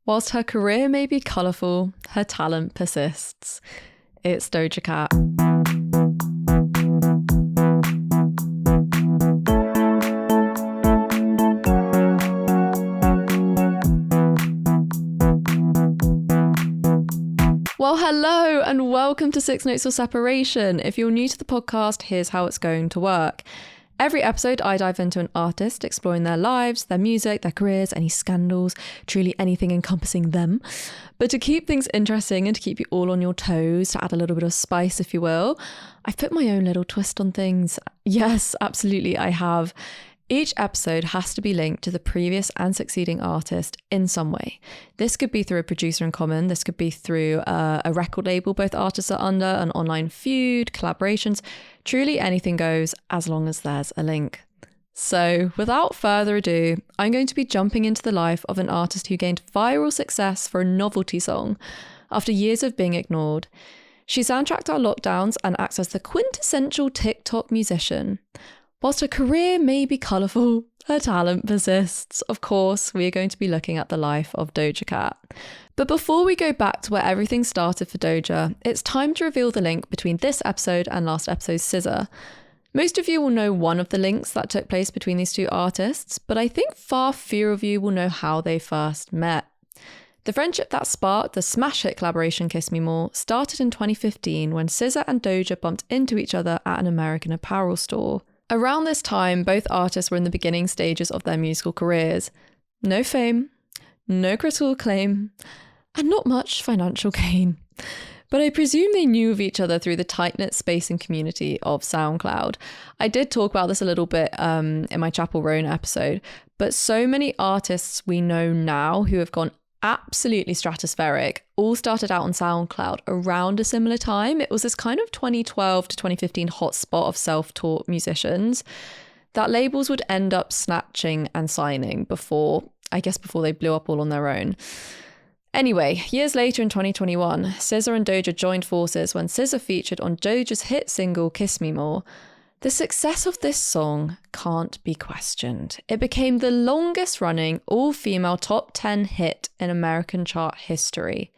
Whilst her career may be colourful, her talent persists. It's Doja Cat. Well, hello and welcome to 6 Notes of Separation. If you're new to the podcast, here's how it's going to work. Every episode, I dive into an artist, exploring their lives, their music, their careers, any scandals, truly anything encompassing them. But to keep things interesting and to keep you all on your toes, to add a little bit of spice, if you will, I've put my own little twist on things. Yes, absolutely, I have. Each episode has to be linked to the previous and succeeding artist in some way. This could be through a producer in common. This could be through a record label both artists are under, an online feud, collaborations. Truly anything goes as long as there's a link. So without further ado, I'm going to be jumping into the life of an artist who gained viral success for a novelty song after years of being ignored. She soundtracked our lockdowns and acts as the quintessential TikTok musician. Whilst her career may be colourful, her talent persists. Of course, we are going to be looking at the life of Doja Cat. But before we go back to where everything started for Doja, it's time to reveal the link between this episode and last episode's Scissor. Most of you will know one of the links that took place between these two artists, but I think far fewer of you will know how they first met. The friendship that sparked the smash hit collaboration Kiss Me More started in 2015 when SZA and Doja bumped into each other at an American apparel store. Around this time, both artists were in the beginning stages of their musical careers. No fame, no critical acclaim, and not much financial gain. But I presume they knew of each other through the tight-knit space and community of SoundCloud. I did talk about this a little bit in my Chapel Roan episode, but so many artists we know now who have gone absolutely stratospheric all started out on SoundCloud around a similar time. It was this kind of 2012 to 2015 hotspot of self-taught musicians that labels would end up snatching and signing before they blew up all on their own. Anyway, years later in 2021, SZA and Doja joined forces when SZA featured on Doja's hit single Kiss Me More. The success of this song can't be questioned. It became the longest running all-female top 10 hit in American chart history.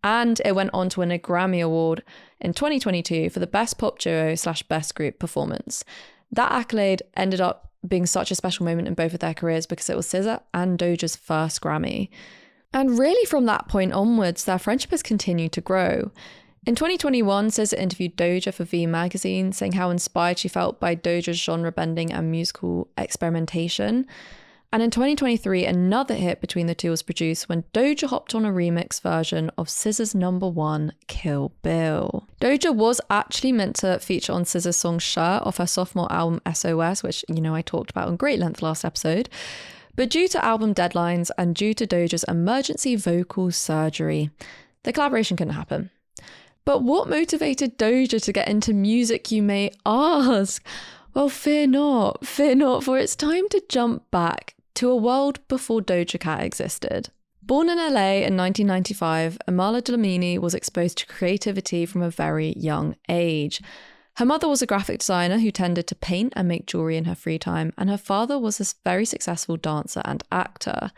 And it went on to win a Grammy Award in 2022 for the Best Pop Duo / Best Group Performance. That accolade ended up being such a special moment in both of their careers because it was SZA and Doja's first Grammy. And really from that point onwards, their friendship has continued to grow. In 2021, SZA interviewed Doja for V magazine, saying how inspired she felt by Doja's genre bending and musical experimentation. And in 2023, another hit between the two was produced when Doja hopped on a remix version of SZA's #1, Kill Bill. Doja was actually meant to feature on SZA's song Shirt off her sophomore album SOS, which, I talked about in great length last episode. But due to album deadlines and due to Doja's emergency vocal surgery, the collaboration couldn't happen. But what motivated Doja to get into music, you may ask? Well, fear not, for it's time to jump back to a world before Doja Cat existed. Born in LA in 1995, Amala Dlamini was exposed to creativity from a very young age. Her mother was a graphic designer who tended to paint and make jewelry in her free time, and her father was a very successful dancer and actor.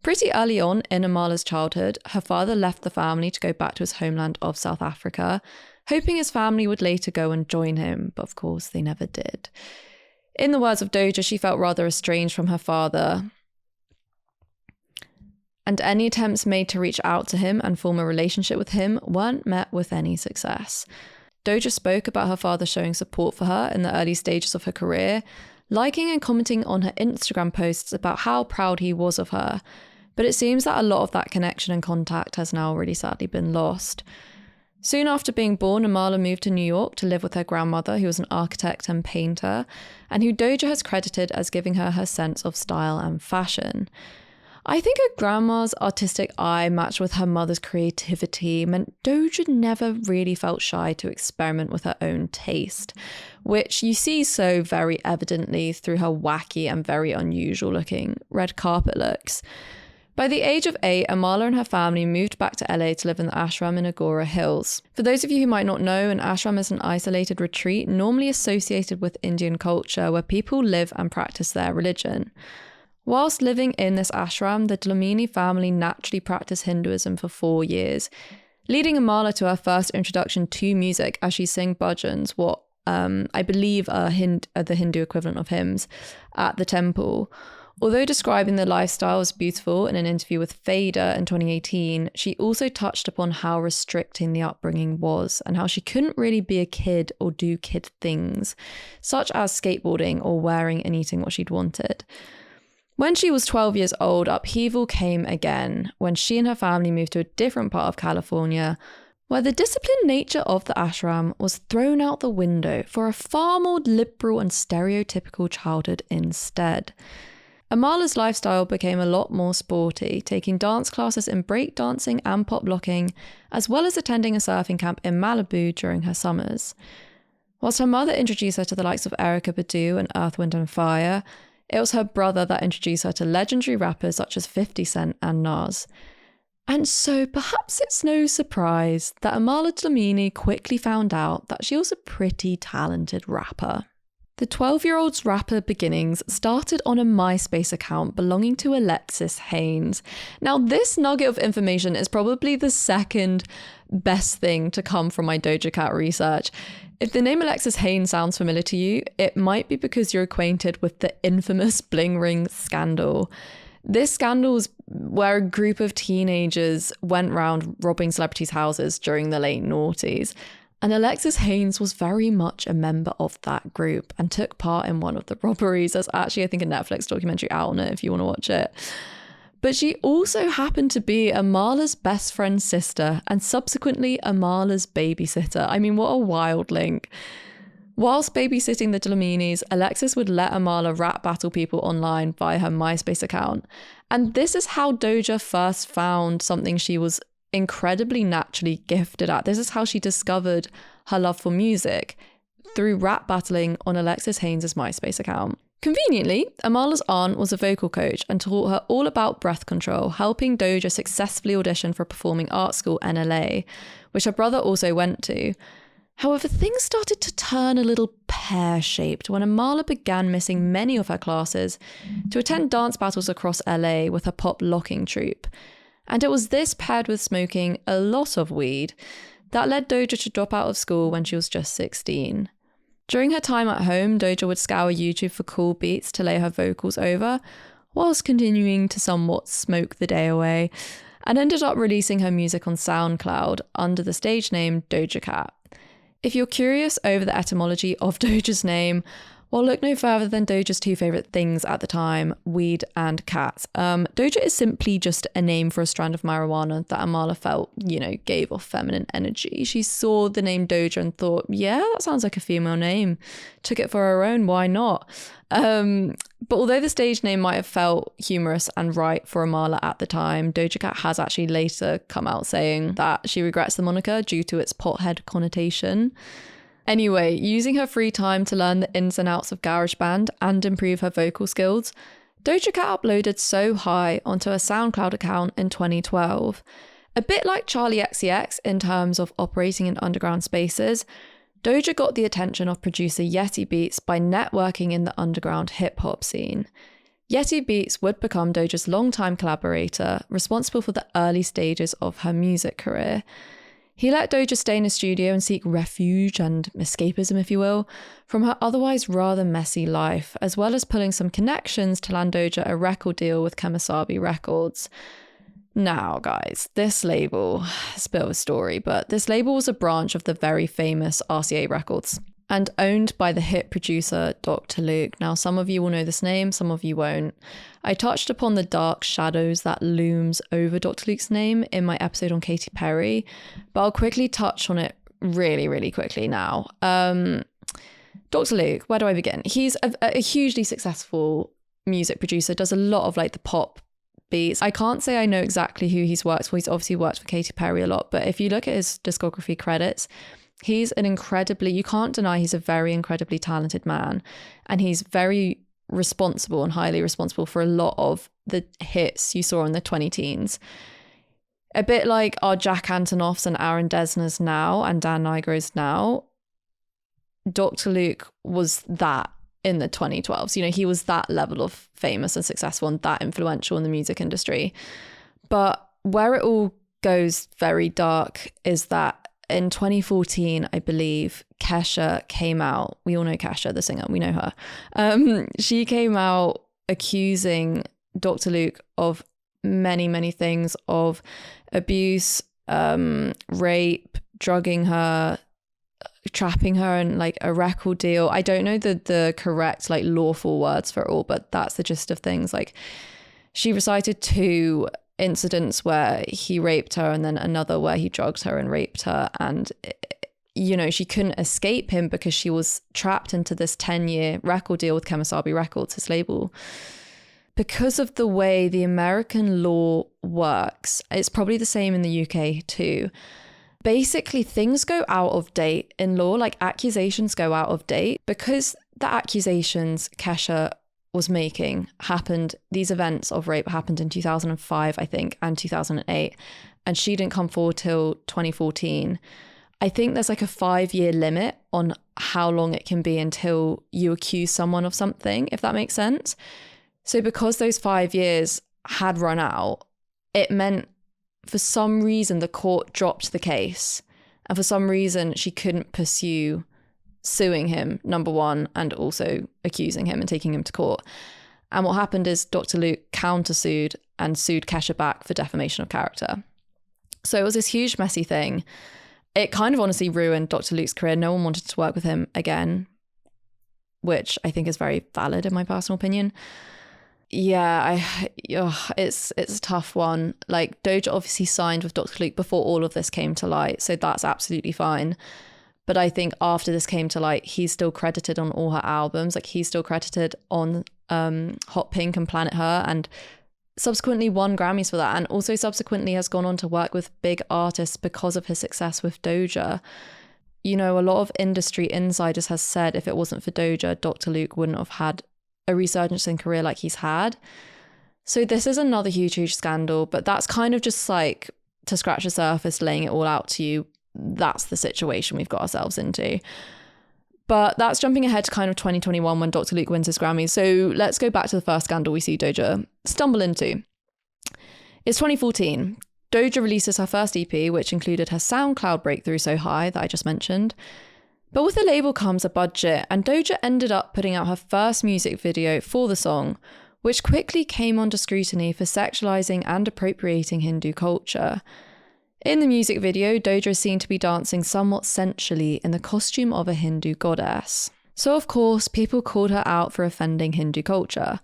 Pretty early on in Amala's childhood, her father left the family to go back to his homeland of South Africa, hoping his family would later go and join him, but of course they never did. In the words of Doja, she felt rather estranged from her father, and any attempts made to reach out to him and form a relationship with him weren't met with any success. Doja spoke about her father showing support for her in the early stages of her career, liking and commenting on her Instagram posts about how proud he was of her. But it seems that a lot of that connection and contact has now already sadly been lost. Soon after being born, Amala moved to New York to live with her grandmother, who was an architect and painter, and who Doja has credited as giving her her sense of style and fashion. I think her grandma's artistic eye matched with her mother's creativity meant Doja never really felt shy to experiment with her own taste, which you see so very evidently through her wacky and very unusual looking red carpet looks. By the age of 8, Amala and her family moved back to LA to live in the ashram in Agora Hills. For those of you who might not know, an ashram is an isolated retreat normally associated with Indian culture where people live and practice their religion. Whilst living in this ashram, the Dlamini family naturally practiced Hinduism for 4 years, leading Amala to her first introduction to music as she sang bhajans, what I believe are the Hindu equivalent of hymns, at the temple. Although describing the lifestyle as beautiful in an interview with Fader in 2018, she also touched upon how restricting the upbringing was and how she couldn't really be a kid or do kid things, such as skateboarding or wearing and eating what she'd wanted. When she was 12 years old, upheaval came again when she and her family moved to a different part of California, where the disciplined nature of the ashram was thrown out the window for a far more liberal and stereotypical childhood instead. Amala's lifestyle became a lot more sporty, taking dance classes in breakdancing and pop locking, as well as attending a surfing camp in Malibu during her summers. Whilst her mother introduced her to the likes of Erykah Badu and Earth, Wind and Fire, it was her brother that introduced her to legendary rappers such as 50 Cent and Nas. And so perhaps it's no surprise that Amala Dlamini quickly found out that she was a pretty talented rapper. The 12-year-old's rapper beginnings started on a MySpace account belonging to Alexis Haynes. Now, this nugget of information is probably the second best thing to come from my Doja Cat research. If the name Alexis Haynes sounds familiar to you, it might be because you're acquainted with the infamous Bling Ring scandal. This scandal was where a group of teenagers went round robbing celebrities' houses during the late noughties. And Alexis Haynes was very much a member of that group and took part in one of the robberies. There's actually, I think, a Netflix documentary out on it if you want to watch it. But she also happened to be Amala's best friend's sister and subsequently Amala's babysitter. I mean, what a wild link. Whilst babysitting the Dlaminis, Alexis would let Amala rap battle people online via her MySpace account. And this is how Doja first found something she was incredibly naturally gifted at. This is how she discovered her love for music, through rap battling on Alexis Haynes' MySpace account. Conveniently, Amala's aunt was a vocal coach and taught her all about breath control, helping Doja successfully audition for a performing arts school in LA, which her brother also went to. However, things started to turn a little pear-shaped when Amala began missing many of her classes to attend dance battles across LA with her pop locking troupe. And it was this, paired with smoking a lot of weed, that led Doja to drop out of school when she was just 16. During her time at home, Doja would scour YouTube for cool beats to lay her vocals over, whilst continuing to somewhat smoke the day away, and ended up releasing her music on SoundCloud under the stage name Doja Cat. If you're curious over the etymology of Doja's name, well, look no further than Doja's two favourite things at the time, weed and cats. Doja is simply just a name for a strand of marijuana that Amala felt, gave off feminine energy. She saw the name Doja and thought, yeah, that sounds like a female name. Took it for her own, why not? But although the stage name might have felt humorous and right for Amala at the time, Doja Cat has actually later come out saying that she regrets the moniker due to its pothead connotation. Anyway, using her free time to learn the ins and outs of GarageBand and improve her vocal skills, Doja Cat uploaded So High onto her SoundCloud account in 2012. A bit like Charlie XCX in terms of operating in underground spaces, Doja got the attention of producer Yeti Beats by networking in the underground hip-hop scene. Yeti Beats would become Doja's longtime collaborator, responsible for the early stages of her music career. He let Doja stay in his studio and seek refuge and escapism, if you will, from her otherwise rather messy life, as well as pulling some connections to land Doja a record deal with Kemosabe Records. Now, guys, this label, it's a bit of a story, but this label was a branch of the very famous RCA Records and owned by the hit producer Dr. Luke. Now, some of you will know this name, some of you won't. I touched upon the dark shadows that looms over Dr. Luke's name in my episode on Katy Perry, but I'll quickly touch on it really, really quickly now. Dr. Luke, where do I begin? He's a hugely successful music producer, does a lot of the pop beats. I can't say I know exactly who he's worked for. He's obviously worked for Katy Perry a lot, but if you look at his discography credits, he's you can't deny he's a very incredibly talented man, and he's very responsible and highly responsible for a lot of the hits you saw in the 2010s. A bit like our Jack Antonoffs and Aaron Dessner's now and Dan Nigro's now, Dr. Luke was that in the 2012s. You know, he was that level of famous and successful and that influential in the music industry. But where it all goes very dark is that in 2014, I believe, Kesha came out. We all know Kesha, the singer. We know her. She came out accusing Dr. Luke of many, many things, of abuse, rape, drugging her, trapping her in like a record deal. I don't know the correct like lawful words for it all, but that's the gist of things. Like, she recited 2 incidents where he raped her and then another where he drugged her and raped her, and you know, she couldn't escape him because she was trapped into this 10-year record deal with Kemosabe Records, his label. Because of the way the American law works, it's probably the same in the UK too. Basically, things go out of date in law, like accusations go out of date because the accusations Kesha was making happened, these events of rape happened in 2005, I think, and 2008, and she didn't come forward till 2014. I think there's like a 5-year limit on how long it can be until you accuse someone of something, if that makes sense. So because those 5 years had run out, it meant for some reason the court dropped the case, and for some reason she couldn't pursue suing him, number one, and also accusing him and taking him to court. And what happened is Dr. Luke countersued and sued Kesha back for defamation of character. So it was this huge messy thing. It kind of honestly ruined Dr. Luke's career. No one wanted to work with him again, which I think is very valid in my personal opinion. Yeah, it's a tough one. Like, Doja obviously signed with Dr. Luke before all of this came to light, so that's absolutely fine. But I think after this came to light, he's still credited on all her albums. Like, he's still credited on Hot Pink and Planet Her, and subsequently won Grammys for that, and also subsequently has gone on to work with big artists because of his success with Doja. You know, a lot of industry insiders has said if it wasn't for Doja, Dr. Luke wouldn't have had a resurgence in career like he's had. So this is another huge scandal, but that's kind of just like, to scratch the surface, laying it all out to you. That's the situation we've got ourselves into. But that's jumping ahead to kind of 2021 when Dr. Luke wins his Grammys. So let's go back to the first scandal we see Doja stumble into. It's 2014. Doja releases her first EP, which included her SoundCloud breakthrough So High that I just mentioned. But with the label comes a budget, and Doja ended up putting out her first music video for the song, which quickly came under scrutiny for sexualizing and appropriating Hindu culture. In the music video, Doja is seen to be dancing somewhat sensually in the costume of a Hindu goddess. So of course, people called her out for offending Hindu culture.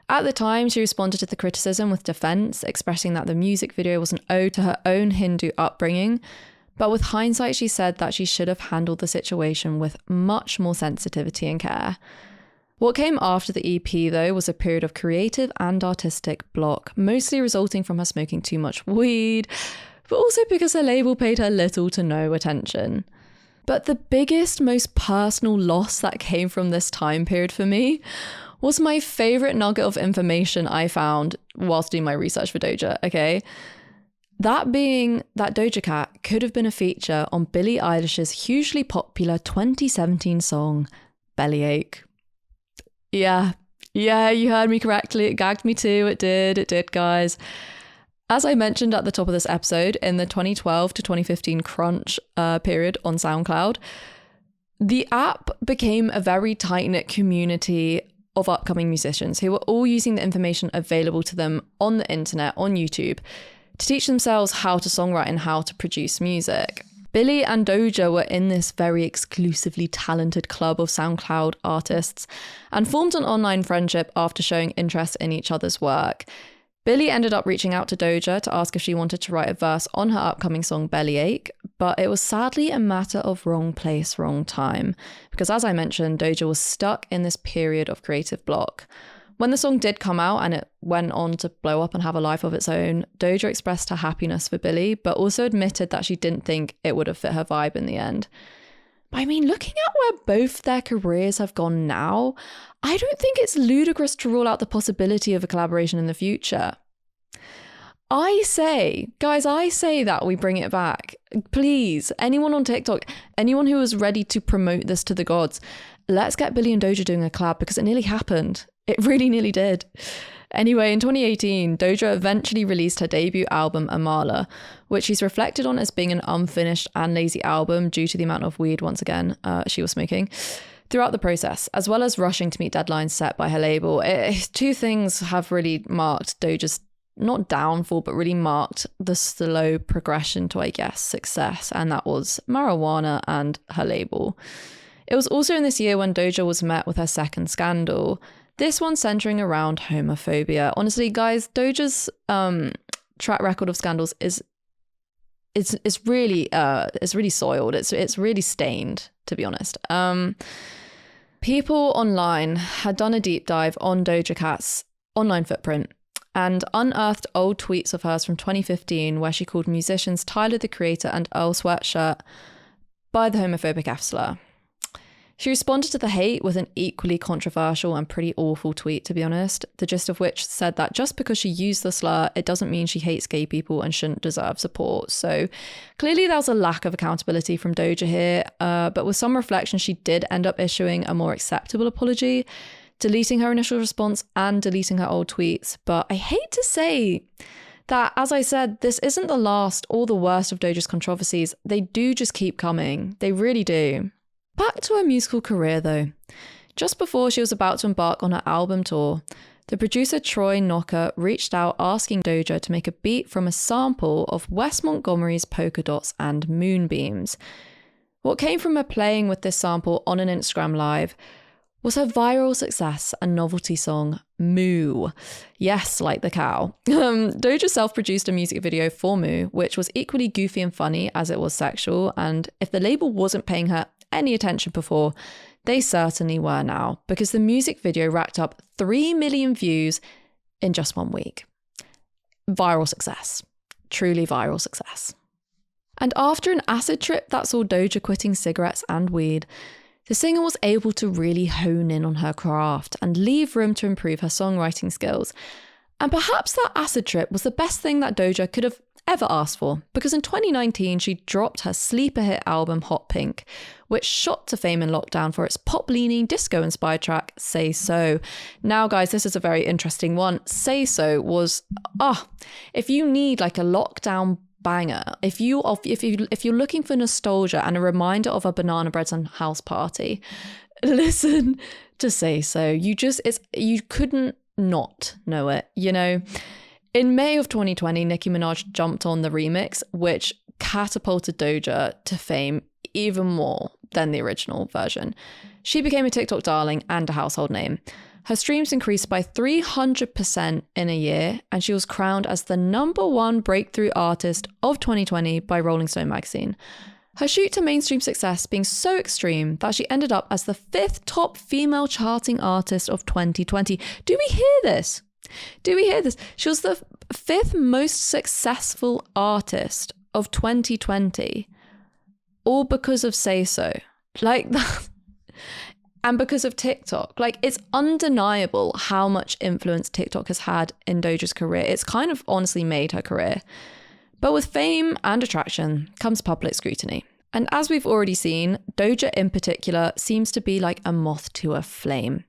At the time, she responded to the criticism with defense, expressing that the music video was an ode to her own Hindu upbringing. But with hindsight, she said that she should have handled the situation with much more sensitivity and care. What came after the EP, though, was a period of creative and artistic block, mostly resulting from her smoking too much weed, but also because her label paid her little to no attention. But the biggest, most personal loss that came from this time period for me was my favourite nugget of information I found whilst doing my research for Doja, okay? That being that Doja Cat could have been a feature on Billie Eilish's hugely popular 2017 song, Bellyache. Yeah, you heard me correctly. It gagged me too. It did, guys. As I mentioned at the top of this episode, in the 2012 to 2015 crunch period on SoundCloud, the app became a very tight-knit community of upcoming musicians who were all using the information available to them on the internet, on YouTube, to teach themselves how to songwrite and how to produce music. Billie and Doja were in this very exclusively talented club of SoundCloud artists and formed an online friendship after showing interest in each other's work. Billie ended up reaching out to Doja to ask if she wanted to write a verse on her upcoming song Bellyache, but it was sadly a matter of wrong place, wrong time, because as I mentioned, Doja was stuck in this period of creative block. When the song did come out and it went on to blow up and have a life of its own, Doja expressed her happiness for Billie, but also admitted that she didn't think it would have fit her vibe in the end. But I mean, looking at where both their careers have gone now, I don't think it's ludicrous to rule out the possibility of a collaboration in the future. I say that we bring it back. Please, anyone on TikTok, anyone who is ready to promote this to the gods, let's get Billie and Doja doing a collab, because it nearly happened. It really nearly did. Anyway, in 2018, Doja eventually released her debut album, Amala, which she's reflected on as being an unfinished and lazy album due to the amount of weed, once again, she was smoking throughout the process, as well as rushing to meet deadlines set by her label. Two things have really marked Doja's, not downfall, but really marked the slow progression to, I guess, success, and that was marijuana and her label. It was also in this year when Doja was met with her second scandal, this one centering around homophobia. Honestly, guys, Doja's track record of scandals is really soiled. It's really stained, to be honest. People online had done a deep dive on Doja Cat's online footprint and unearthed old tweets of hers from 2015 where she called musicians Tyler the Creator and Earl Sweatshirt by the homophobic F-slur. She responded to the hate with an equally controversial and pretty awful tweet, to be honest, the gist of which said that just because she used the slur, it doesn't mean she hates gay people and shouldn't deserve support. So clearly there was a lack of accountability from Doja here, but with some reflection, she did end up issuing a more acceptable apology, deleting her initial response and deleting her old tweets. But I hate to say that, as I said, this isn't the last or the worst of Doja's controversies. They do just keep coming. They really do. Back to her musical career though. Just before she was about to embark on her album tour, the producer Troy Knocker reached out asking Doja to make a beat from a sample of Wes Montgomery's Polka Dots and Moonbeams. What came from her playing with this sample on an Instagram Live was her viral success and novelty song, Mooo. Yes, like the cow. Doja self-produced a music video for Mooo, which was equally goofy and funny as it was sexual, and if the label wasn't paying her any attention before, they certainly were now, because the music video racked up 3 million views in just 1 week. Viral success. Truly viral success. And after an acid trip that saw Doja quitting cigarettes and weed, the singer was able to really hone in on her craft and leave room to improve her songwriting skills. And perhaps that acid trip was the best thing that Doja could have ever asked for, because in 2019 she dropped her sleeper hit album Hot Pink, which shot to fame in lockdown for its pop-leaning, disco-inspired track Say So. Now guys, this is a very interesting one. Say So was, if you need like a lockdown banger, if you're looking for nostalgia and a reminder of a banana bread and house party, listen to Say So. You couldn't not know it, you know. In May of 2020, Nicki Minaj jumped on the remix, which catapulted Doja to fame even more than the original version. She became a TikTok darling and a household name. Her streams increased by 300% in a year, and she was crowned as the #1 breakthrough artist of 2020 by Rolling Stone magazine. Her shoot to mainstream success being so extreme that she ended up as the 5th top female charting artist of 2020. Do we hear this? She was the 5th most successful artist of 2020, all because of Say So. Like that. And because of TikTok. Like, it's undeniable how much influence TikTok has had in Doja's career. It's kind of honestly made her career. But with fame and attraction comes public scrutiny. And as we've already seen, Doja in particular seems to be like a moth to a flame,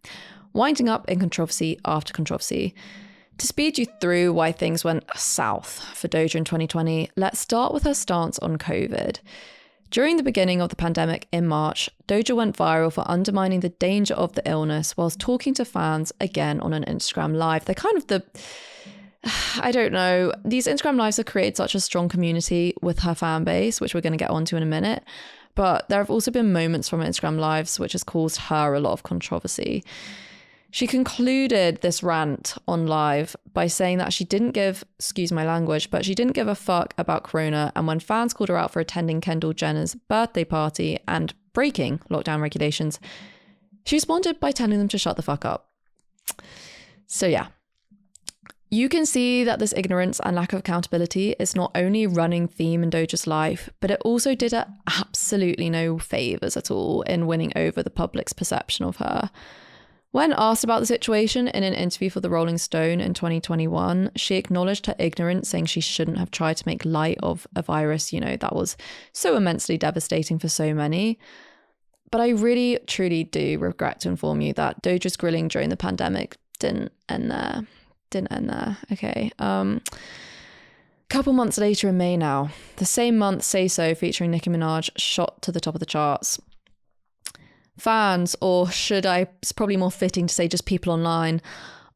winding up in controversy after controversy. To speed you through why things went south for Doja in 2020, let's start with her stance on COVID. During the beginning of the pandemic in March, Doja went viral for undermining the danger of the illness whilst talking to fans again on an Instagram Live. They're kind of I don't know, these Instagram Lives have created such a strong community with her fan base, which we're going to get onto in a minute. But there have also been moments from Instagram Lives which has caused her a lot of controversy. She concluded this rant on Live by saying that she didn't give, excuse my language, but she didn't give a fuck about Corona. And when fans called her out for attending Kendall Jenner's birthday party and breaking lockdown regulations, she responded by telling them to shut the fuck up. So yeah, you can see that this ignorance and lack of accountability is not only a running theme in Doja's life, but it also did her absolutely no favours at all in winning over the public's perception of her. When asked about the situation in an interview for the Rolling Stone in 2021, she acknowledged her ignorance, saying she shouldn't have tried to make light of a virus, that was so immensely devastating for so many. But I really, truly do regret to inform you that Doja's grilling during the pandemic didn't end there. Okay. Couple months later in May now, the same month Say So featuring Nicki Minaj shot to the top of the charts. Fans, or it's probably more fitting to say just people online,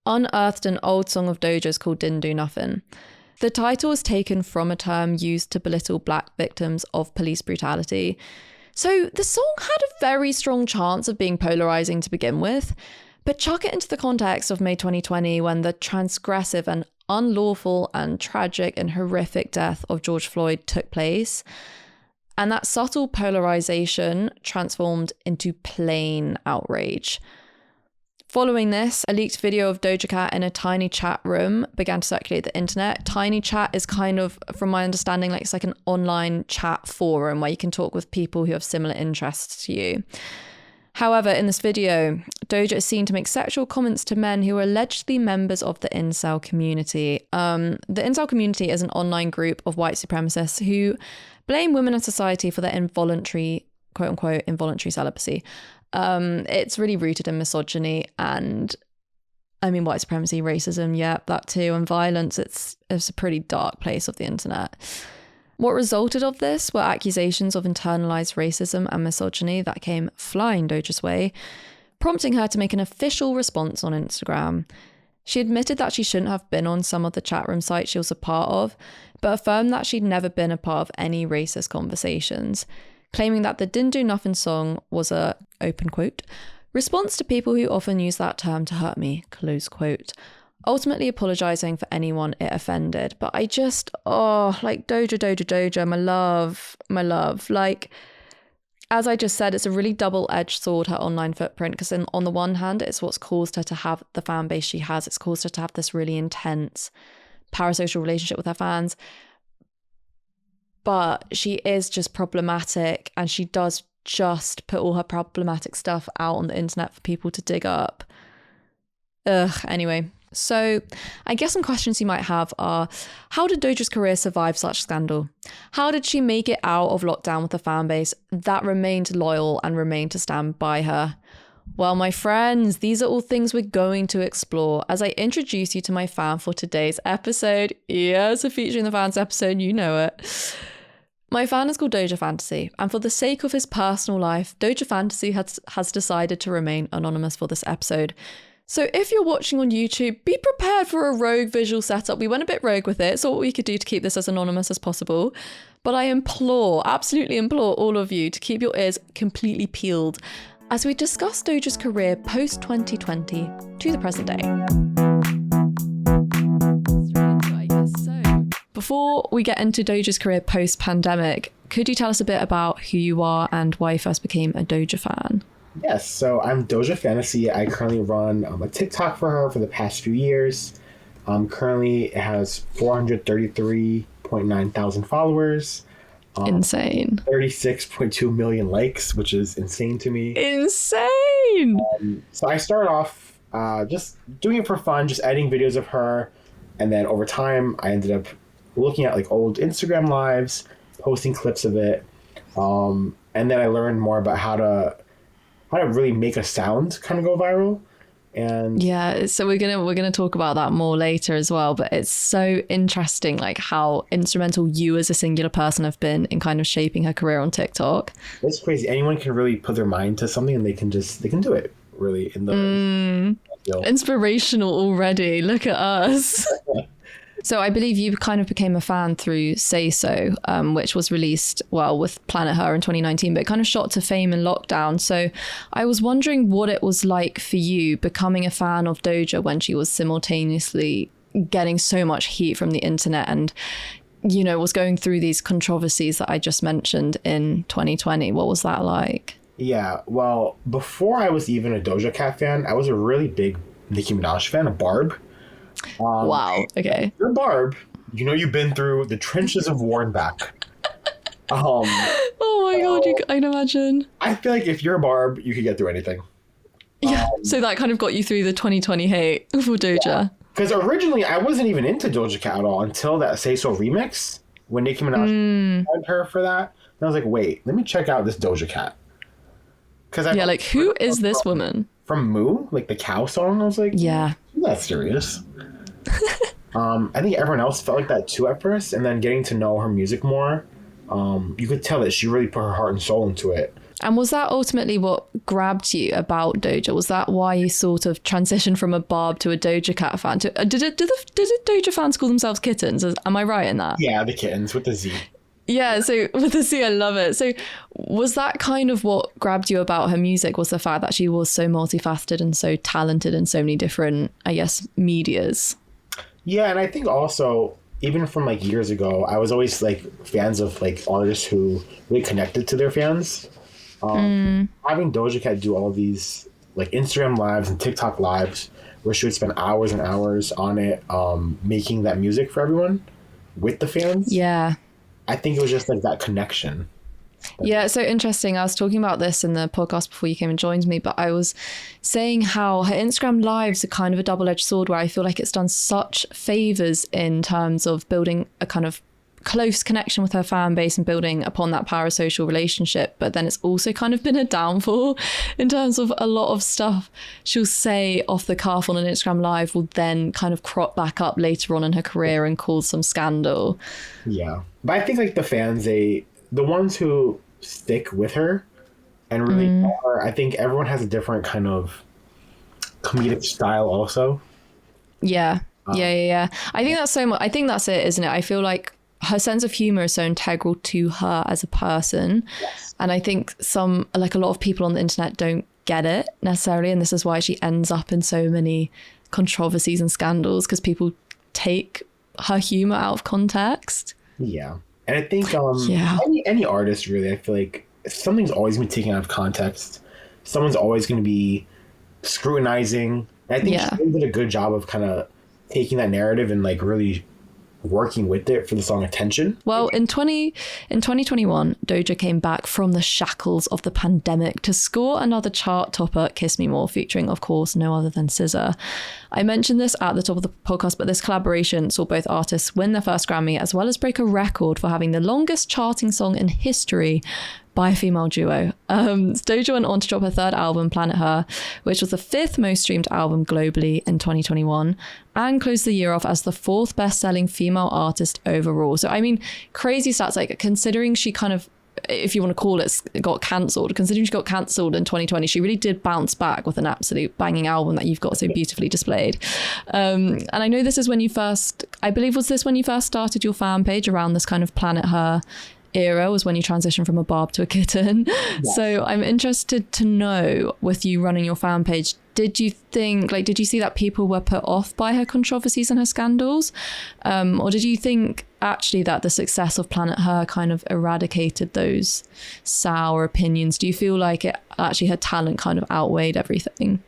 unearthed an old song of Doja's called Didn't Do Nothing. The title was taken from a term used to belittle black victims of police brutality. So the song had a very strong chance of being polarizing to begin with, but chuck it into the context of May 2020 when the transgressive and unlawful and tragic and horrific death of George Floyd took place. And that subtle polarization transformed into plain outrage. Following this, a leaked video of Doja Cat in a tiny chat room began to circulate the internet. Tiny chat is kind of, from my understanding, it's like an online chat forum where you can talk with people who have similar interests to you. However, in this video, Doja is seen to make sexual comments to men who are allegedly members of the incel community. The incel community is an online group of white supremacists who blame women in society for their involuntary, quote unquote, involuntary celibacy. It's really rooted in misogyny and, white supremacy, racism, that too, and violence. It's a pretty dark place of the internet. What resulted of this were accusations of internalized racism and misogyny that came flying Doja's way, prompting her to make an official response on Instagram. She admitted that she shouldn't have been on some of the chat room sites she was a part of, but affirmed that she'd never been a part of any racist conversations, claiming that the Didn't Do Nothing song was a, open quote, response to people who often use that term to hurt me, close quote, ultimately apologising for anyone it offended. But I just, Doja, my love. Like, as I just said, it's a really double-edged sword, her online footprint, because on the one hand, it's what's caused her to have the fan base she has. It's caused her to have this really intense parasocial relationship with her fans. But she is just problematic, and she does just put all her problematic stuff out on the internet for people to dig up. Anyway. So I guess some questions you might have are, how did Doja's career survive such scandal? How did she make it out of lockdown with a fan base that remained loyal and remained to stand by her? Well, my friends, these are all things we're going to explore as I introduce you to my fan for today's episode. Yes, a featuring the fans episode, you know it. My fan is called Doja Fantasy, and for the sake of his personal life, Doja Fantasy has decided to remain anonymous for this episode. So if you're watching on YouTube, be prepared for a rogue visual setup. We went a bit rogue with it, so what we could do to keep this as anonymous as possible. But I absolutely implore all of you to keep your ears completely peeled as we discuss Doja's career post-2020 to the present day. Before we get into Doja's career post-pandemic, could you tell us a bit about who you are and why you first became a Doja fan? Yes, so I'm Doja Fantasy. I currently run a TikTok for her for the past few years. Currently, it has 433.9 thousand followers. Insane. 36.2 million likes, which is insane to me. Insane! So I started off just doing it for fun, just editing videos of her. And then over time, I ended up looking at old Instagram lives, posting clips of it. And then I learned more about how to really make a sound kind of go viral. And yeah, so we're gonna talk about that more later as well, but it's so interesting how instrumental you as a singular person have been in kind of shaping her career on TikTok. It's crazy. Anyone can really put their mind to something and they can do it really in the inspirational already. Look at us. So I believe you kind of became a fan through Say So, which was released, with Planet Her in 2019, but it kind of shot to fame in lockdown. So I was wondering what it was like for you becoming a fan of Doja when she was simultaneously getting so much heat from the internet and, was going through these controversies that I just mentioned in 2020. What was that like? Yeah, well, before I was even a Doja Cat fan, I was a really big Nicki Minaj fan, a Barb. Wow. Okay. If you're Barb, you've been through the trenches of war and back. Oh my God, I can imagine. I feel like if you're a Barb, you could get through anything. Yeah, so that kind of got you through the 2020 hate for Doja. Because originally I wasn't even into Doja Cat at all until that Say So remix when Nicki Minaj had her for that. And I was like, wait, let me check out this Doja Cat. Yeah, like, who is this woman? From Mooo, like the cow song. I was like, yeah, that's serious. I think everyone else felt like that too at first, and then getting to know her music more, you could tell that she really put her heart and soul into it. And was that ultimately what grabbed you about Doja? Was that why you sort of transitioned from a Barb to a Doja Cat fan? Did the Doja fans call themselves kittens? Am I right in that? Yeah, the kittens with the Z. Yeah, so with the Z, I love it. So was that kind of what grabbed you about her music, was the fact that she was so multifaceted and so talented in so many different, I guess, medias? Yeah, and I think also, even from like years ago, I was always like fans of like artists who really connected to their fans. Having Doja Cat do all of these like Instagram lives and TikTok lives where she would spend hours and hours on it, making that music for everyone with the fans. Yeah. I think it was just like that connection. Yeah, it's so interesting. I was talking about this in the podcast before you came and joined me, but I was saying how her Instagram lives are kind of a double-edged sword, where I feel like it's done such favors in terms of building a kind of close connection with her fan base and building upon that parasocial relationship, but then it's also kind of been a downfall in terms of a lot of stuff she'll say off the cuff on an Instagram live will then kind of crop back up later on in her career and cause some scandal. Yeah, but I think like the fans, the ones who stick with her and really know her, I think everyone has a different kind of comedic style also. Yeah. I think that's so much. I think that's it, isn't it? I feel like her sense of humor is so integral to her as a person. Yes. And I think a lot of people on the internet don't get it necessarily. And this is why she ends up in so many controversies and scandals, because people take her humor out of context. Yeah. And I think any artist really, I feel like something's always been taken out of context. Someone's always going to be scrutinizing. And I think she did a good job of kind of taking that narrative and like really working with it for the song Attention. Well, in 2021, Doja came back from the shackles of the pandemic to score another chart topper, Kiss Me More, featuring, of course, no other than SZA. I mentioned this at the top of the podcast, but this collaboration saw both artists win their first Grammy, as well as break a record for having the longest charting song in history by a female duo. Doja went on to drop her third album, Planet Her, which was the fifth most streamed album globally in 2021, and closed the year off as the fourth best-selling female artist overall. So, I mean, crazy stats, like considering she kind of, if you want to call it, got cancelled. Considering she got cancelled in 2020, she really did bounce back with an absolute banging album that you've got so beautifully displayed. And I know this is when you first, I believe, was this when you first started your fan page around this kind of Planet Her era, was when you transitioned from a Barb to a kitten. Yes. So I'm interested to know, with you running your fan page, did you see that people were put off by her controversies and her scandals? Or did you think actually that the success of Planet Her kind of eradicated those sour opinions? Do you feel like it actually, her talent kind of outweighed everything?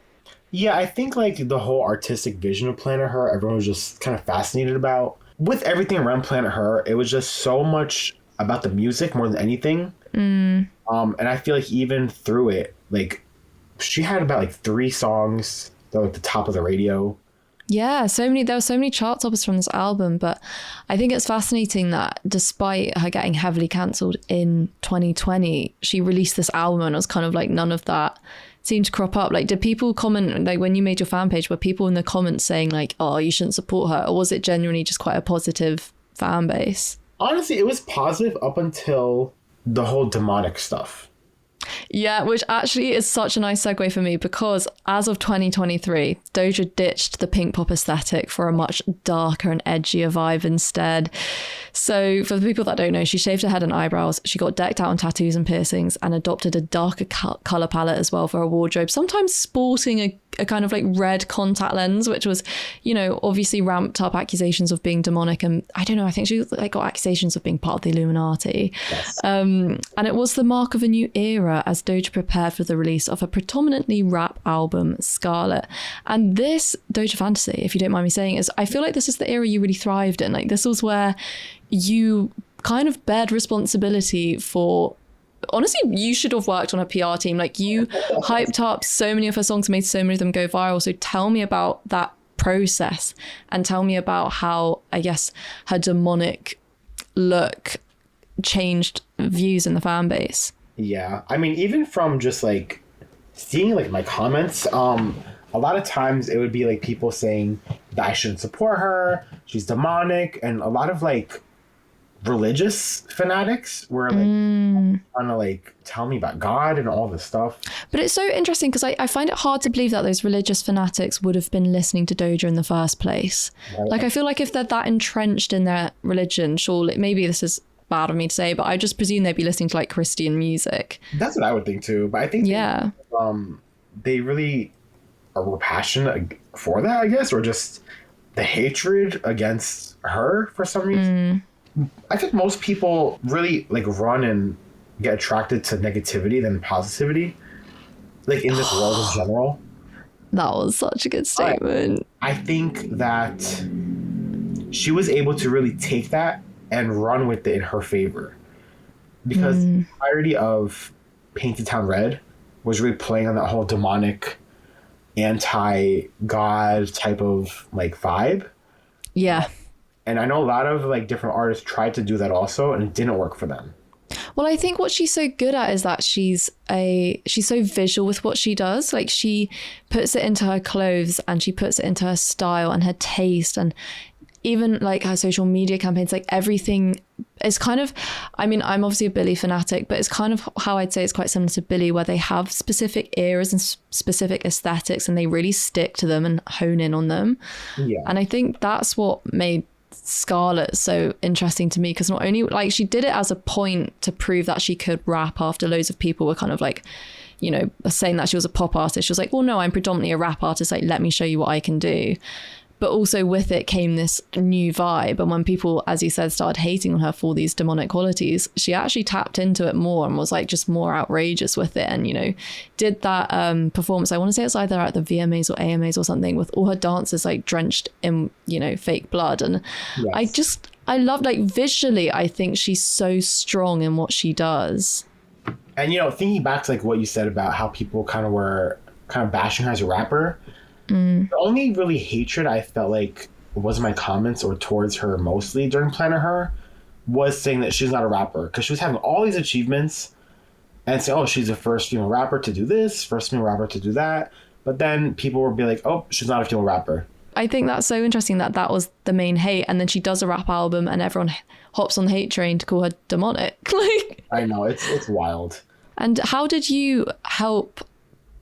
Yeah, I think like the whole artistic vision of Planet Her, everyone was just kind of fascinated about. With everything around Planet Her, it was just so much about the music more than anything. And I feel like even through it, like she had about like 3 songs that were at the top of the radio. Yeah, there were so many chart toppers from this album, but I think it's fascinating that despite her getting heavily cancelled in 2020, she released this album and it was kind of like none of that seemed to crop up. Like, did people comment, like when you made your fan page, were people in the comments saying like, oh, you shouldn't support her? Or was it genuinely just quite a positive fan base? Honestly, it was positive up until the whole demonic stuff. Yeah, which actually is such a nice segue for me, because as of 2023, Doja ditched the pink pop aesthetic for a much darker and edgier vibe instead. So for the people that don't know, she shaved her head and eyebrows, she got decked out in tattoos and piercings, and adopted a darker colour palette as well for her wardrobe, sometimes sporting a kind of like red contact lens, which was, you know, obviously ramped up accusations of being demonic. And I don't know, I think she like got accusations of being part of the Illuminati. Yes. And it was the mark of a new era as Doja prepared for the release of a predominantly rap album, Scarlet. And this Doja Fantasy, if you don't mind me saying, is, I feel like this is the era you really thrived in. Like, this was where you kind of bared responsibility for honestly, you should have worked on a PR team. Like, you hyped up so many of her songs, made so many of them go viral. So tell me about that process, and tell me about how, I guess, her demonic look changed views in the fan base. Yeah, I mean, even from just like seeing like my comments, a lot of times it would be like people saying that I shouldn't support her, she's demonic, and a lot of like religious fanatics were like trying to like tell me about God and all this stuff. But it's so interesting because I find it hard to believe that those religious fanatics would have been listening to Doja in the first place. Right. Like, I feel like if they're that entrenched in their religion, surely, maybe this is bad of me to say, but I just presume they'd be listening to like Christian music. That's what I would think too. But I think they really were passionate for that, I guess, or just the hatred against her for some reason. I think most people really like run and get attracted to negativity than positivity, like in this world in general. That was such a good statement. I think that she was able to really take that and run with it in her favor, because the entirety of Painted Town Red was really playing on that whole demonic, anti-God type of like vibe. Yeah. And I know a lot of like different artists tried to do that also, and it didn't work for them. Well, I think what she's so good at is that she's so visual with what she does. Like, she puts it into her clothes, and she puts it into her style and her taste, and even like her social media campaigns. Like, everything is kind of, I mean, I'm obviously a Billie fanatic, but it's kind of how I'd say it's quite similar to Billie, where they have specific eras and specific aesthetics, and they really stick to them and hone in on them. Yeah. And I think that's what made Scarlett so interesting to me, because not only like she did it as a point to prove that she could rap after loads of people were kind of like, you know, saying that she was a pop artist. She was like, well, no, I'm predominantly a rap artist, like, let me show you what I can do. But also with it came this new vibe, and when people, as you said, started hating on her for these demonic qualities, she actually tapped into it more and was like just more outrageous with it, and, you know, did that performance, I want to say it's either at the VMAs or AMAs or something, with all her dancers like drenched in, you know, fake blood. And yes. I love, like, visually, I think she's so strong in what she does. And, you know, thinking back to like what you said about how people kind of bashing her as a rapper, the only really hatred I felt like was my comments or towards her mostly during Planet Her was saying that she's not a rapper, because she was having all these achievements and saying, oh, she's the first female rapper to do this, first female rapper to do that. But then people would be like, oh, she's not a female rapper. I think that's so interesting that that was the main hate. And then she does a rap album and everyone hops on the hate train to call her demonic. Like, I know, it's wild. And how did you help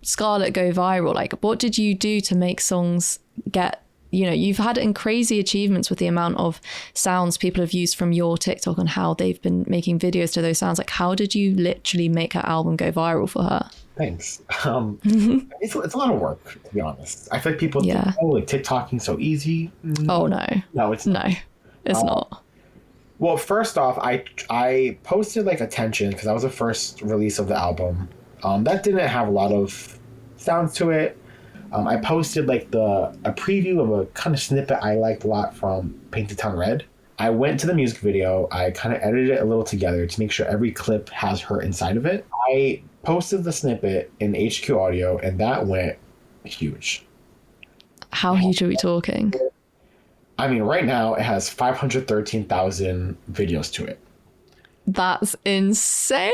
Scarlett go viral? Like, what did you do to make songs get, you know, you've had crazy achievements with the amount of sounds people have used from your TikTok and how they've been making videos to those sounds. Like, how did you literally make her album go viral for her? Thanks. It's a lot of work, to be honest. I feel like people think, oh, like TikToking so easy. Oh no. No, it's not. No, it's not. Well, first off, I posted like Attention, because that was the first release of the album. That didn't have a lot of sounds to it. I posted like a preview of a kind of snippet I liked a lot from Painted Town Red. I went to the music video. I kind of edited it a little together to make sure every clip has her inside of it. I posted the snippet in HQ Audio, and that went huge. How huge are we talking? I mean, right now it has 513,000 videos to it. That's insane.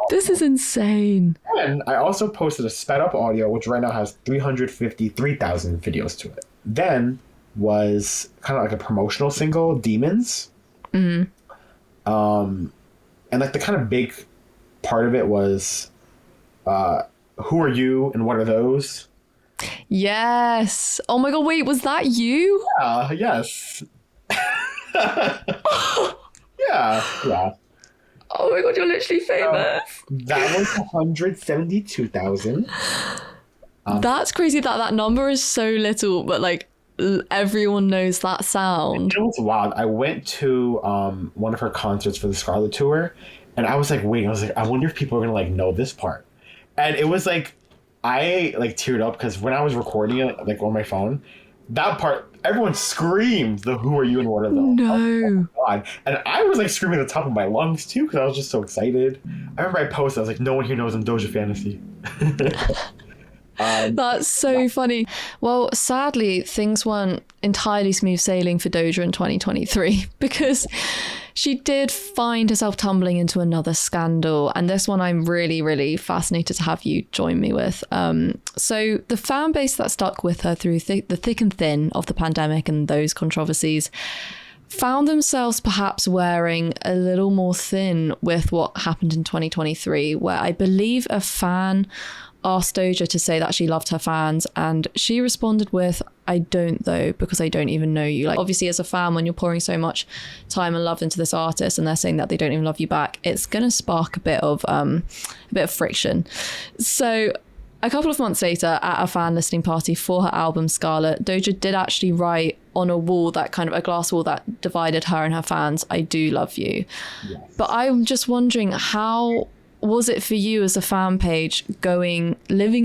This is insane. And I also posted a sped up audio, which right now has 353,000 videos to it. Then was kind of like a promotional single, Demons. And like the kind of big part of it was Who Are You and What Are Those? Yes. Oh my god, wait, was that you? Yes. Yeah. Oh my god, you're literally famous. That was 172,000. That's crazy that number is so little, but like everyone knows that sound. It was wild. I went to one of her concerts for the Scarlet Tour, and I was like, I wonder if people are gonna like know this part. And it was like, I like teared up because when I was recording it like on my phone, that part, everyone screamed the "Who are you and what are those?" No. Oh my God. And I was like screaming at the top of my lungs too because I was just so excited. I remember I posted, I was like, no one here knows I'm Doja Fantasy. That's so funny. Well, sadly, things weren't entirely smooth sailing for Doja in 2023 because she did find herself tumbling into another scandal. And this one I'm really, really fascinated to have you join me with. So the fan base that stuck with her through the thick and thin of the pandemic and those controversies found themselves perhaps wearing a little more thin with what happened in 2023, where I believe a fan asked Doja to say that she loved her fans, and she responded with, "I don't though, because I don't even know you." Like, obviously as a fan, when you're pouring so much time and love into this artist and they're saying that they don't even love you back, it's gonna spark a bit of friction. So a couple of months later, at a fan listening party for her album Scarlet, Doja did actually write on a wall, that kind of a glass wall that divided her and her fans, "I do love you." Yes. But I'm just wondering, how was it for you as a fan page living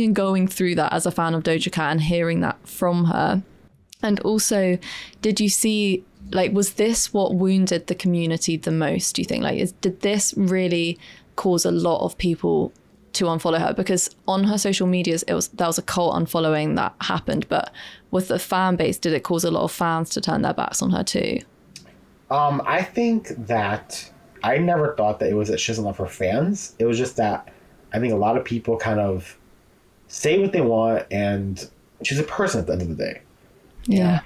and going through that as a fan of Doja Cat and hearing that from her? And also, did you see, like, was this what wounded the community the most, do you think? Like, did this really cause a lot of people to unfollow her? Because on her social medias, there was a cult unfollowing that happened, but with the fan base, did it cause a lot of fans to turn their backs on her too? I think that I never thought that it was that she doesn't love her fans. It was just that I think a lot of people kind of say what they want, and she's a person at the end of the day. Yeah.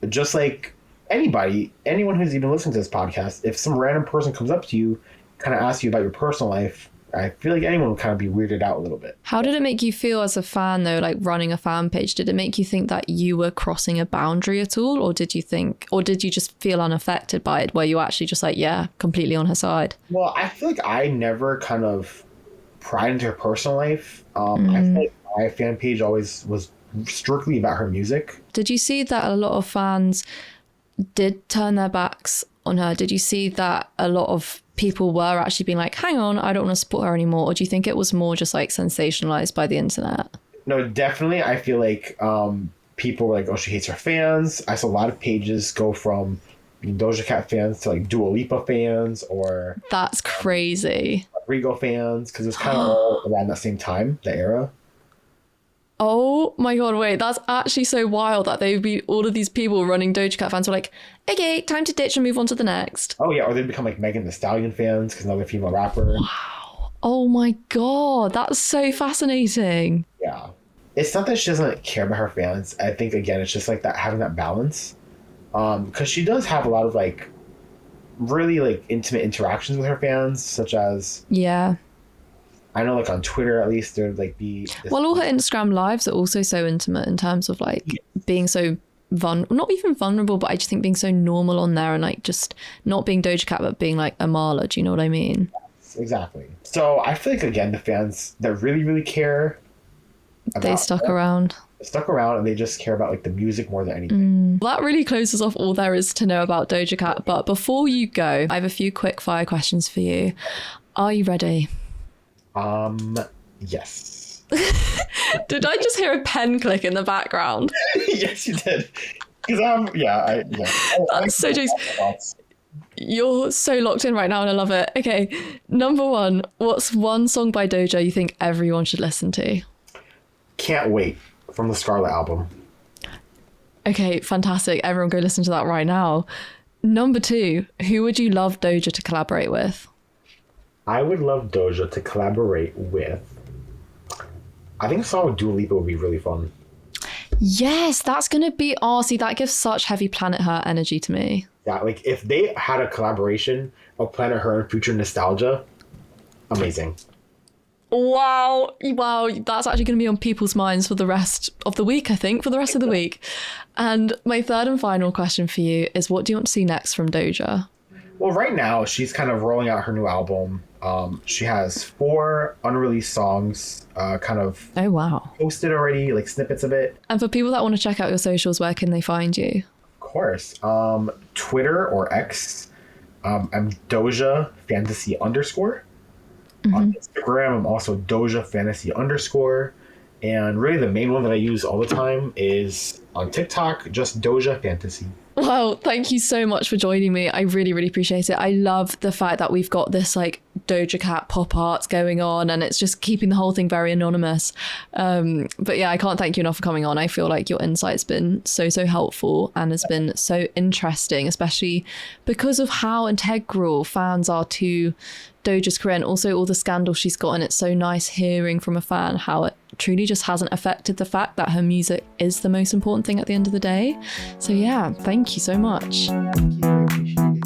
Just like anyone who's even listening to this podcast, if some random person comes up to you, kind of asks you about your personal life, I feel like anyone would kind of be weirded out a little bit. How did it make you feel as a fan though, like running a fan page? Did it make you think that you were crossing a boundary at all? Or did you just feel unaffected by it? Were you actually just like, yeah, completely on her side? Well, I feel like I never kind of pried into her personal life. I feel like my fan page always was strictly about her music. Did you see that a lot of fans did turn their backs on her? Did you see that a lot of people were actually being like, hang on, I don't want to support her anymore? Or do you think it was more just like sensationalized by the internet? No, definitely. I feel like people were like, oh, she hates her fans. I saw a lot of pages go from being Doja Cat fans to like Dua Lipa fans, or that's crazy. Rigo fans, because it was kind of all around that same time, the era. Oh my God, wait, that's actually so wild that they'd be, all of these people running Doja Cat fans were like, okay, time to ditch and move on to the next. Oh yeah, or they'd become like Megan Thee Stallion fans because another female rapper. Wow. Oh my God, that's so fascinating. Yeah. It's not that she doesn't care about her fans. I think, again, it's just like that, having that balance. Because she does have a lot of like really like intimate interactions with her fans, such as... Yeah. I know, like, on Twitter, at least, there'd, like, be... Well, all her Instagram lives are also so intimate in terms of, like, being so not even vulnerable, but I just think being so normal on there and, like, just not being Doja Cat, but being, like, Amala. Do you know what I mean? Yes, exactly. So I feel like, again, the fans that really, really care... They stuck around. Stuck around, and they just care about, like, the music more than anything. That really closes off all there is to know about Doja Cat. But before you go, I have a few quick fire questions for you. Are you ready? Yes. Did I just hear a pen click in the background? Yes, you did. Because That's so jokes. You're so locked in right now and I love it. Okay, number one, what's one song by Doja you think everyone should listen to? Can't Wait, from the Scarlet album. Okay, fantastic. Everyone go listen to that right now. Number two, who would you love Doja to collaborate with? I would love Doja to collaborate with... I think a song with Dua Lipa would be really fun. Yes, that's going to be... Oh, see, that gives such Heavy Planet Her energy to me. Yeah, like, if they had a collaboration of Planet Her and Future Nostalgia, amazing. Wow, that's actually going to be on people's minds for the rest of the week, I think, for the rest of the week. And my third and final question for you is, what do you want to see next from Doja? Well, right now, she's kind of rolling out her new album. She has 4 unreleased songs Oh, wow. posted already, like snippets of it. And for people that want to check out your socials, where can they find you? Of course. Twitter or X, I'm Doja Fantasy _. On Instagram, I'm also Doja Fantasy _. And really the main one that I use all the time is on TikTok, just Doja Fantasy. Wow, thank you so much for joining me. I really, really appreciate it. I love the fact that we've got this like Doja Cat pop art going on, and it's just keeping the whole thing very anonymous. But yeah, I can't thank you enough for coming on. I feel like your insight's been so helpful and has been so interesting, especially because of how integral fans are to Doja's career and also all the scandals she's got. And it's so nice hearing from a fan how it truly just hasn't affected the fact that her music is the most important thing at the end of the day. So yeah, thank you so much. Thank you. I appreciate it.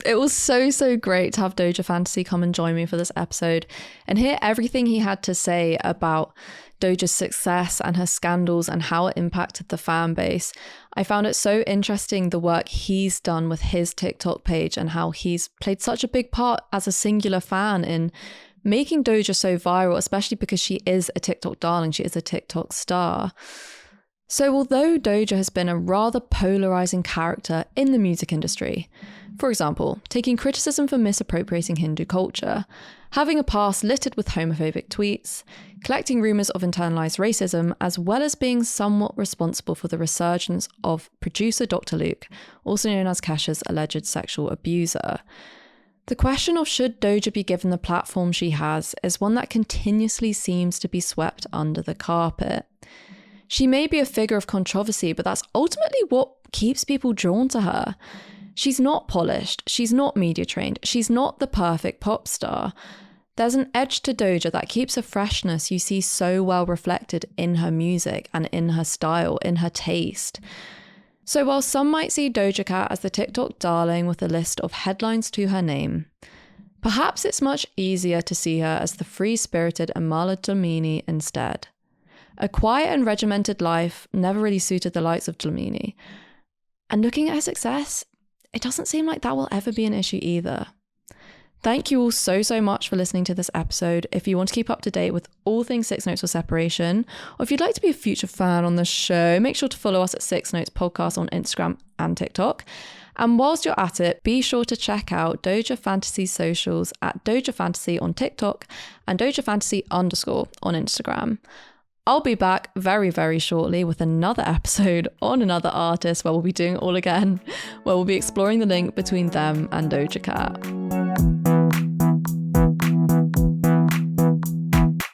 It was so great to have Doja Fantasy come and join me for this episode and hear everything he had to say about Doja's success and her scandals and how it impacted the fan base. I found it so interesting the work he's done with his TikTok page and how he's played such a big part as a singular fan in making Doja so viral, especially because she is a TikTok darling, she is a TikTok star. So although Doja has been a rather polarizing character in the music industry, for example, taking criticism for misappropriating Hindu culture, having a past littered with homophobic tweets, collecting rumours of internalized racism, as well as being somewhat responsible for the resurgence of producer Dr. Luke, also known as Kesha's alleged sexual abuser. The question of should Doja be given the platform she has is one that continuously seems to be swept under the carpet. She may be a figure of controversy, but that's ultimately what keeps people drawn to her. She's not polished, she's not media trained, she's not the perfect pop star. There's an edge to Doja that keeps a freshness you see so well reflected in her music and in her style, in her taste. So while some might see Doja Cat as the TikTok darling with a list of headlines to her name, perhaps it's much easier to see her as the free-spirited Amala Dlamini instead. A quiet and regimented life never really suited the likes of Dlamini. And looking at her success, it doesn't seem like that will ever be an issue either. Thank you all so much for listening to this episode. If you want to keep up to date with all things Six Notes for Separation, or if you'd like to be a future fan on the show, make sure to follow us at Six Notes Podcast on Instagram and TikTok. And whilst you're at it, be sure to check out Doja Fantasy's socials at Doja Fantasy on TikTok and Doja Fantasy _ on Instagram. I'll be back very shortly with another episode on another artist where we'll be doing it all again, where we'll be exploring the link between them and Doja Cat.